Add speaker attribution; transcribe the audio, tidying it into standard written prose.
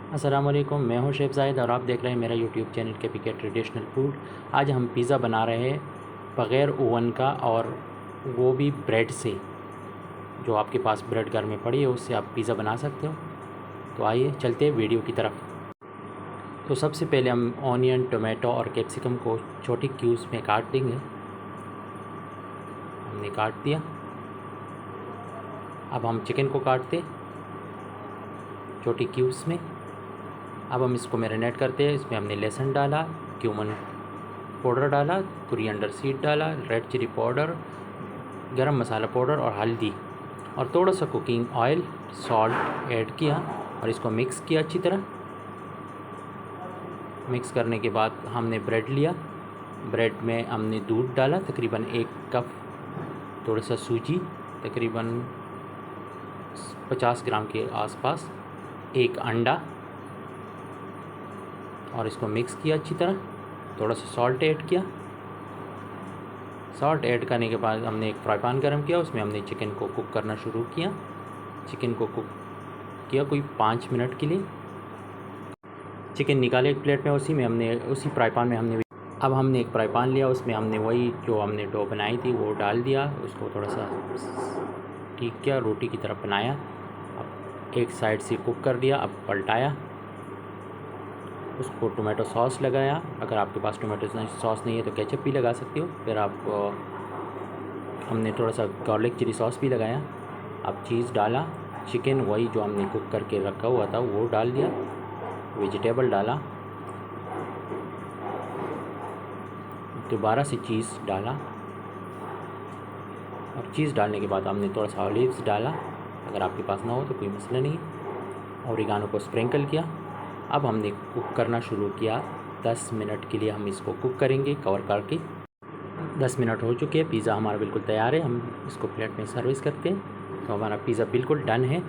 Speaker 1: अस्सलाम वालेकुम, मैं हूं शेफ़ ज़ाहिद और आप देख रहे हैं मेरा यूट्यूब चैनल के ट्रेडिशनल फूड। आज हम पिज़्ज़ा बना रहे हैं बग़ैर ओवन का, और वो भी ब्रेड से। जो आपके पास ब्रेड घर में पड़ी है उससे आप पिज़्ज़ा बना सकते हो। तो आइए चलते हैं वीडियो की तरफ। तो सबसे पहले हम ऑनियन, टोमेटो और कैप्सिकम को छोटी क्यूब्स में काट देंगे। हमने काट दिया। अब हम चिकन को काटते छोटी क्यूब्स में। अब हम इसको मैरिनेट करते हैं। इसमें हमने लहसुन डाला, क्यूमन पाउडर डाला, कोरिएंडर सीड डाला, रेड चिली पाउडर, गरम मसाला पाउडर और हल्दी, और थोड़ा सा कुकिंग ऑयल, सॉल्ट ऐड किया और इसको मिक्स किया अच्छी तरह। मिक्स करने के बाद हमने ब्रेड लिया। ब्रेड में हमने दूध डाला तकरीबन 1 कप, थोड़ा सा सूजी तकरीबन 50 ग्राम के आसपास, 1 अंडा, और इसको मिक्स किया अच्छी तरह। थोड़ा सा सॉल्ट ऐड किया। सॉल्ट ऐड करने के बाद हमने एक फ्राई पैन गर्म किया, उसमें हमने चिकन को कुक करना शुरू किया। चिकन को कुक किया कोई 5 मिनट के लिए। चिकन निकाले एक प्लेट में, उसी फ्राई पैन में हमने अब हमने एक फ्राई पैन लिया, उसमें हमने वही जो हमने डो बनाई थी वो डाल दिया। उसको थोड़ा सा ठीक किया, रोटी की तरफ बनाया। अब एक साइड से कुक कर दिया। अब पलटाया, उसको टोमेटो सॉस लगाया। अगर आपके पास टोमेटो सॉस नहीं है तो केचप भी लगा सकते हो। फिर हमने थोड़ा सा गार्लिक चिली सॉस भी लगाया। अब चीज़ डाला, चिकन वही जो हमने कुक करके रखा हुआ था वो डाल दिया, वेजिटेबल डाला, दोबारा से चीज़ डाला। अब चीज़ डालने के बाद हमने थोड़ा सा ऑलिव्स डाला, अगर आपके पास ना हो तो कोई मसला नहीं। ओरिगानो को स्प्रिंकल किया। अब हमने कुक करना शुरू किया। 10 मिनट के लिए हम इसको कुक करेंगे कवर करके। 10 मिनट हो चुके हैं। पिज़्ज़ा हमारा बिल्कुल तैयार है। हम इसको प्लेट में सर्विस करते हैं। तो हमारा पिज़्ज़ा बिल्कुल डन है।